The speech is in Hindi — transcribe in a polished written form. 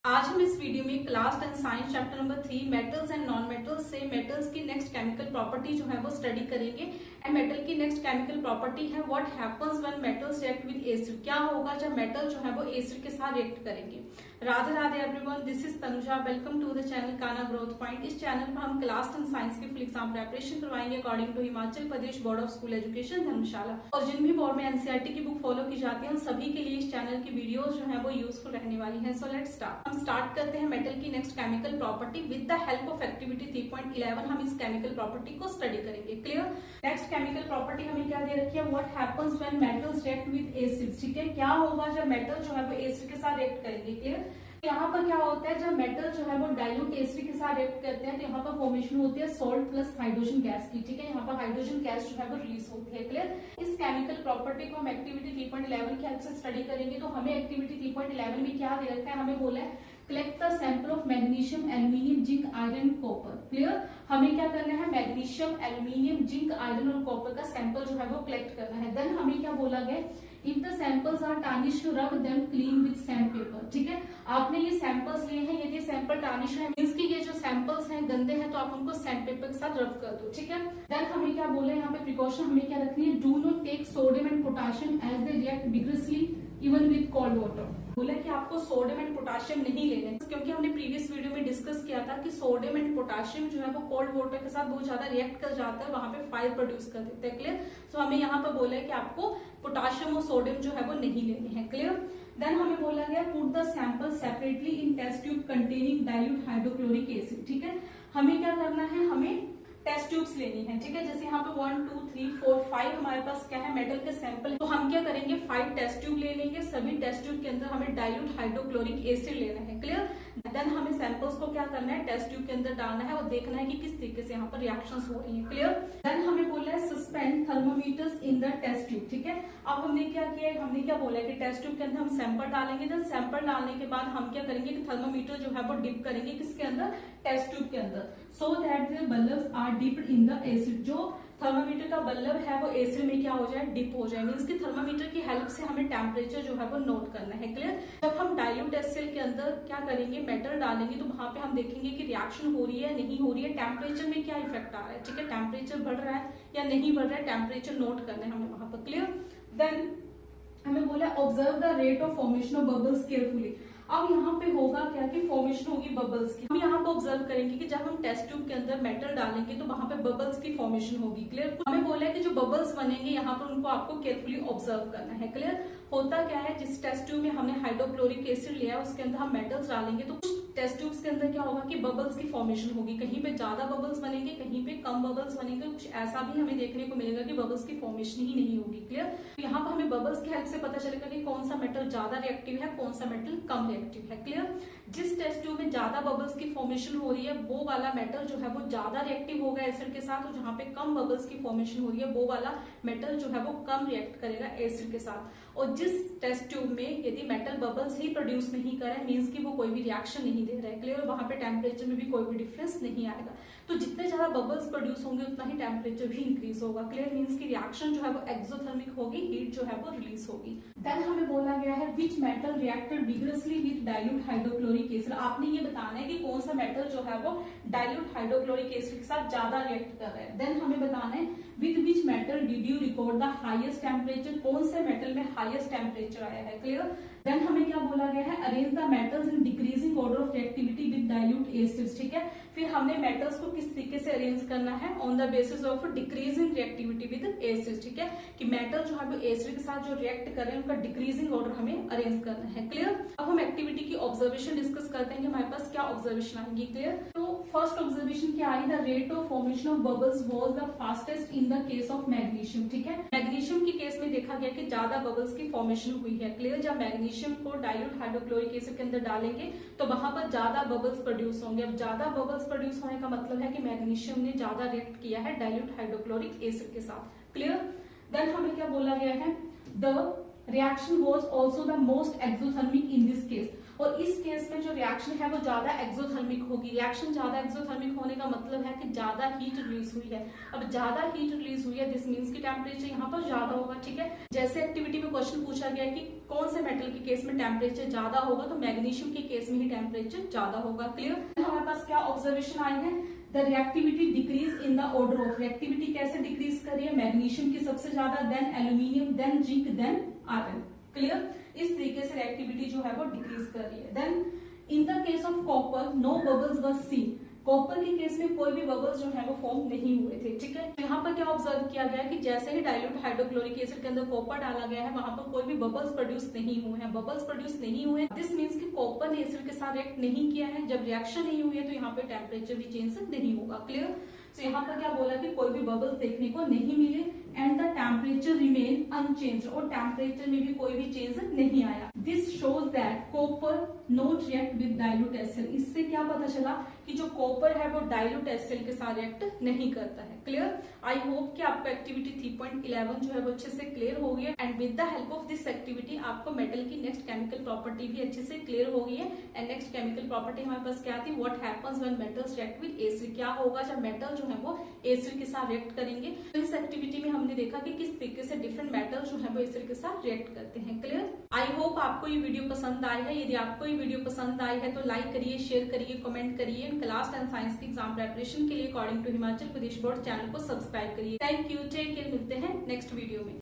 आज हम इस वीडियो में class 10 science chapter number 3 metals and non metals से मेटल्स की नेक्स्ट केमिकल प्रॉपर्टी जो है वो स्टडी करेंगे। एंड मेटल की नेक्स्ट केमिकल प्रॉपर्टी है what happens when metals react with acid. क्या होगा जब मेटल जो है वो एसिड के साथ रिएक्ट करेंगे। Radhe Radhe everyone, this is Tanuja, welcome to the channel Kana growth point. इस चैनल पर हम क्लास 10 साइंस की फुल एग्जाम प्रिपरेशन करवाएंगे according to Himachal Pradesh board of school education Dharamshala. और जिन भी बोर्ड में एनसीईआरटी की बुक फॉलो की जाती है उन सभी के लिए इस चैनल की वीडियोस जो है वो यूजफुल रहने वाली है। So let's start. हम स्टार्ट करते हैं मेटल की next chemical property. With the help of activity 3.11 हम इस केमिकल प्रॉपर्टी को स्टडी करेंगे। क्लियर। नेक्स्ट केमिकल प्रॉपर्टी हमें क्या दे रखी है, what happens when metals react with acids. ठीक है, क्या होगा जब मेटल जो है वो एसिड के साथ रिएक्ट करेंगे। क्लियर। यहाँ पर क्या होता है, जब मेटल जो है वो डाइल्यूट एसिड के साथ रिएक्ट करते हैं तो यहाँ पर फॉर्मेशन होती है सॉल्ट प्लस हाइड्रोजन गैस की। ठीक है, यहाँ पर हाइड्रोजन गैस जो है वो रिलीज होती है। क्लियर। इस केमिकल प्रॉपर्टी को हम एक्टिविटी 3.11 की हेल्प से स्टडी करेंगे। तो हमें एक्टिविटी 3.11 में क्या दे रखा है, हमें बोला है collect the sample of magnesium, aluminium, zinc, iron, copper. Clear. हमें क्या करना है, मैग्नीशियम, एल्यूमिनियम, जिंक, आयरन और कॉपर का सैंपल जो है वो कलेक्ट करना है। देन हमें क्या बोला गया, if the samples are tarnished rub them clean with sand paper. ठीक है, आपने ये सैंपल्स लिए हैं, यदि सैंपल टार्निश है मींस कि ये जो सैंपल्स हैं गंदे हैं तो आप उनको सैंड पेपर के साथ रब कर दो। ठीक है। देन हमें क्या बोले, यहाँ पे प्रिकॉशन हमें क्या रखनी है, do not take sodium and potassium as they react vigorously even with cold water. बोला कि आपको सोडियम एंड पोटेशियम नहीं लेने, क्योंकि हमने प्रीवियस वीडियो में डिस्कस किया था कि सोडियम एंड पोटेशियम जो है वो कोल्ड वाटर के साथ बहुत ज्यादा रिएक्ट कर जाता है, वहां पे फायर प्रोड्यूस कर देते हैं। क्लियर। सो हमें यहाँ पर बोला है कि आपको पोटेशियम और सोडियम जो है वो नहीं लेने हैं। क्लियर। देन हमें बोला गया put the sample separately in test tube containing dilute hydrochloric acid. ठीक है, हमें क्या करना है, हमें टेस्ट ट्यूब्स लेनी है। ठीक है, जैसे यहाँ पे 1 2 3 4 5 हमारे पास क्या है, मेटल के सैंपल है। तो हम क्या करेंगे, 5 टेस्ट ट्यूब ले लेंगे। सभी टेस्ट ट्यूब के अंदर हमें डाइल्यूट हाइड्रोक्लोरिक एसिड लेना है। क्लियर। देन हमें सैंपल्स को क्या करना है, टेस्ट ट्यूब के अंदर डालना है और देखना है कि किस तरीके से यहाँ पर रिएक्शंस हो रही हैं। क्लियर। देन हमें बोला है suspend thermometers in the test tube. ठीक है, अब हमने क्या किया है, हमने क्या बोला है कि टेस्ट ट्यूब के अंदर हम सैंपल डालेंगे। देन सैंपल डालने के बाद हम क्या करेंगे कि थर्मोमीटर जो है वो डिप करेंगे किसके अंदर, टेस्ट ट्यूब के अंदर, so that the bulbs are dipped in the acid. जो थर्मोमीटर का बल्ब है वो एसिड में क्या हो जाए, डिप हो जाए। मींस कि थर्मोमीटर की हेल्प से हमें टेम्परेचर जो है वो नोट करना है। क्लियर। जब हम डाइल्यूट एसिड के अंदर क्या करेंगे, मेटल डालेंगे तो वहां पे हम देखेंगे कि रिएक्शन हो रही है नहीं हो रही है, टेम्परेचर में क्या इफेक्ट आ रहा है। ठीक है, टेम्परेचर बढ़ रहा है या नहीं बढ़ रहा है, टेम्परेचर नोट करना है हमें वहां पर। क्लियर। देन हमें बोला observe the rate of formation of bubbles carefully. अब यहाँ पे होगा क्या कि फॉर्मेशन होगी बबल्स की। हम यहाँ पे ऑब्जर्व करेंगे कि जब हम टेस्ट ट्यूब के अंदर मेटल डालेंगे तो वहां पे बबल्स की फॉर्मेशन होगी। क्लियर। हमें बोला है कि जो बबल्स बनेंगे यहाँ पर उनको आपको केयरफुली ऑब्जर्व करना है। क्लियर। होता क्या है, जिस टेस्ट ट्यूब में हमने हाइड्रोक्लोरिक एसिड लिया है उसके अंदर हम मेटल्स डालेंगे तो कुछ टेस्ट ट्यूब्स के अंदर क्या होगा कि बबल्स की फॉर्मेशन होगी। कहीं पे ज्यादा बबल्स बनेंगे, कहीं पे कम बबल्स बनेंगे। कुछ ऐसा भी हमें देखने को मिलेगा कि बबल्स की फॉर्मेशन ही नहीं होगी। क्लियर। तो यहाँ पर हमें बबल्स की हेल्प से पता चलेगा कि कौन सा मेटल ज्यादा रिएक्टिव है, कौन सा मेटल कम रिएक्टिव है। क्लियर। जिस टेस्ट ट्यूब में ज्यादा बबल्स की फॉर्मेशन हो रही है वो वाला मेटल जो है वो ज्यादा रिएक्टिव होगा एसिड के साथ, और जहाँ पे कम बबल्स की फॉर्मेशन हो रही है वो वाला मेटल जो है वो कम रिएक्ट करेगा एसिड के साथ। और जिस टेस्ट ट्यूब में यदि मेटल बबल्स ही प्रोड्यूस नहीं कर रहा है मींस कि वो कोई भी रिएक्शन नहीं दे रहा है। क्लियर। वहां पे टेम्परेचर में भी कोई भी डिफरेंस नहीं आएगा। तो जितने ज्यादा बबल्स प्रोड्यूस होंगे उतना ही टेम्परेचर भी इंक्रीज होगा। क्लियर। मींस की रिएक्शन जो है वो एक्सोथर्मिक होगी, हीट जो है वो रिलीज होगी। देन हमें बोला गया है which metal reacted vigorously with dilute hydrochloric acid. आपने ये बताना है कि कौन सा मेटल जो है वो डाइल्यूट हाइड्रोक्लोरिक एसिड के साथ ज्यादा रिएक्ट कर रहा है। देन हमें बताना है with which metal did you record the highest temperature. कौन से मेटल में हाईएस्ट टेम्परेचर आया है। क्लियर। देन हमें क्या बोला गया है, arrange the metals in decreasing order of reactivity with dilute acids. ठीक है, फिर हमने मेटल्स को किस तरीके से अरेंज करना है, on the basis of decreasing reactivity with acids. ठीक है, कि मेटल जो है वो एसिड के साथ जो रिएक्ट कर रहे हैं उनका डिक्रीजिंग ऑर्डर हमें अरेंज करना है। क्लियर। अब हम एक्टिविटी की ऑब्जर्वेशन डिस्कस करते हैं कि हमारे पास क्या ऑब्जर्वेशन आएंगी। क्लियर। तो फर्स्ट ऑब्जर्वेशन क्या आई, the rate of formation of bubbles was the fastest in the case of magnesium. ठीक है, मैग्नीशियम के केस में देखा गया कि ज्यादा बबल्स की फॉर्मेशन हुई है। क्लियर। जब मैग्नीशियम को डाइल्यूट हाइड्रोक्लोरिक एसिड के अंदर डालेंगे तो वहां पर ज्यादा बबल्स प्रोड्यूस होंगे। अब ज्यादा बबल्स प्रोड्यूस होने का मतलब है कि मैग्नीशियम ने ज्यादा रिएक्ट किया है डाइल्यूट हाइड्रोक्लोरिक एसिड के साथ। क्लियर। देन हमें क्या बोला गया है, the reaction was also the most exothermic in this case. और इस केस में जो रिएक्शन है वो ज्यादा एक्सोथर्मिक होगी। रिएक्शन ज्यादा एक्सोथर्मिक होने का मतलब है कि ज्यादा हीट रिलीज हुई है। अब ज्यादा हीट रिलीज हुई है, दिस मीन्स की टेम्परेचर यहाँ पर ज्यादा होगा। ठीक है, जैसे एक्टिविटी में क्वेश्चन पूछा गया है कि कौन से मेटल के केस में टेम्परेचर ज्यादा होगा, तो मैग्नीशियम के केस में ही टेम्परेचर ज्यादा होगा। क्लियर। हमारे पास क्या ऑब्जर्वेशन आई है, the reactivity decrease in the order of. Reactivity कैसे डिक्रीज कर रही है, मैग्नीशियम की सबसे ज्यादा, then aluminium, then zinc, then iron. Clear. इस तरीके से रिएक्टिविटी जो है वो डिक्रीज कर रही है। Then in the case of copper no bubbles were seen. Copper के केस में कोई भी बबल्स जो है वो फॉर्म नहीं हुए थे। ठीक है, तो यहाँ पर क्या ऑब्जर्व किया गया है कि जैसे ही डाइल्यूट हाइड्रोक्लोरिक एसिड के अंदर कॉपर डाला गया है, वहां पर कोई भी बबल्स प्रोड्यूस नहीं हुए हैं। बबल्स प्रोड्यूस नहीं हुए, दिस मीन्स कि कॉपर ने एसिड के साथ रिएक्ट नहीं किया है। जब रिएक्शन नहीं हुई है तो यहाँ पे टेम्परेचर भी चेंज नहीं होगा। क्लियर। तो यहाँ पर क्या बोला कि कोई भी बबल्स देखने को नहीं मिले and the temperature remain unchanged, और टेम्परेचर में भी कोई भी चेंज नहीं आया। This shows that copper not react with dilute acid. इससे क्या पता चला कि जो कॉपर है वो डाइल्यूट एसिड के साथ रिएक्ट नहीं करता है। क्लियर। आई होप कि आपको एक्टिविटी 3.11 जो है वो अच्छे से क्लियर हो गई है, and with the help of this activity आपको मेटल की नेक्स्ट केमिकल प्रॉपर्टी भी अच्छे से क्लियर हो गई है। एंड नेक्स्ट केमिकल प्रॉपर्टी हमारे पास क्या थी, what happens when metals react with acid. क्या होगा जब मेटल जो है वो एसिड के साथ रिएक्ट करेंगे। तो इस एक्टिविटी में हमने देखा कि किस तरीके से डिफरेंट मेटल जो है वो एसिड के साथ रिएक्ट करते हैं। क्लियर। आई होप आपको ये वीडियो पसंद आई है। यदि आपको ये वीडियो पसंद आई है तो लाइक करिए, शेयर करिए, कमेंट करिए। क्लास 10 साइंस की एग्जाम प्रिपरेशन के लिए according to Himachal Pradesh board channel को सब्सक्राइब करिए। Thank you, take care. मिलते हैं नेक्स्ट वीडियो में।